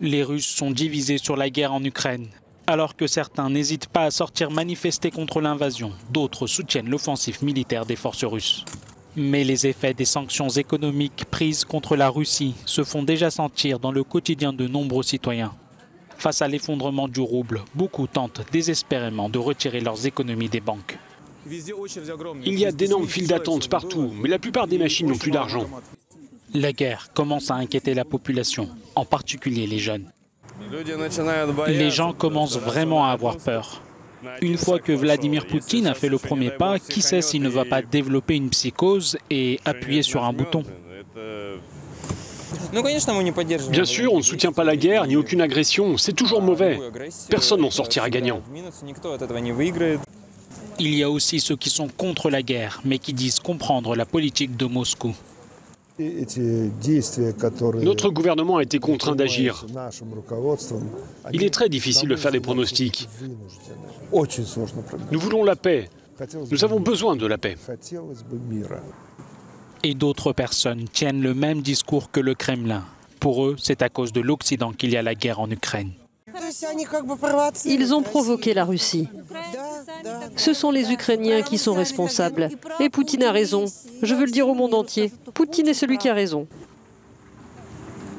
Les Russes sont divisés sur la guerre en Ukraine. Alors que certains n'hésitent pas à sortir manifester contre l'invasion, d'autres soutiennent l'offensive militaire des forces russes. Mais les effets des sanctions économiques prises contre la Russie se font déjà sentir dans le quotidien de nombreux citoyens. Face à l'effondrement du rouble, beaucoup tentent désespérément de retirer leurs économies des banques. Il y a d'énormes files d'attente partout, mais la plupart des machines n'ont plus d'argent. La guerre commence à inquiéter la population, en particulier les jeunes. Les gens commencent vraiment à avoir peur. Une fois que Vladimir Poutine a fait le premier pas, qui sait s'il ne va pas développer une psychose et appuyer sur un bouton? Bien sûr, on ne soutient pas la guerre ni aucune agression, c'est toujours mauvais. Personne n'en sortira gagnant. Il y a aussi ceux qui sont contre la guerre, mais qui disent comprendre la politique de Moscou. Notre gouvernement a été contraint d'agir. Il est très difficile de faire des pronostics. Nous voulons la paix. Nous avons besoin de la paix. Et d'autres personnes tiennent le même discours que le Kremlin. Pour eux, c'est à cause de l'Occident qu'il y a la guerre en Ukraine. Ils ont provoqué la Russie. Ce sont les Ukrainiens qui sont responsables. Et Poutine a raison. Je veux le dire au monde entier. Poutine est celui qui a raison.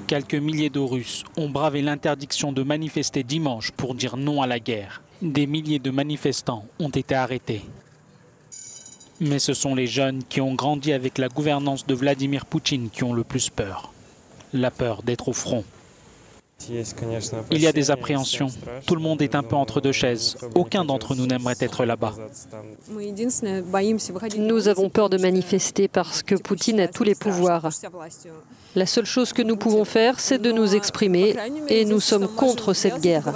Quelques milliers de Russes ont bravé l'interdiction de manifester dimanche pour dire non à la guerre. Des milliers de manifestants ont été arrêtés. Mais ce sont les jeunes qui ont grandi avec la gouvernance de Vladimir Poutine qui ont le plus peur. La peur d'être au front. Il y a des appréhensions. Tout le monde est un peu entre deux chaises. Aucun d'entre nous n'aimerait être là-bas. Nous avons peur de manifester parce que Poutine a tous les pouvoirs. La seule chose que nous pouvons faire, c'est de nous exprimer et nous sommes contre cette guerre.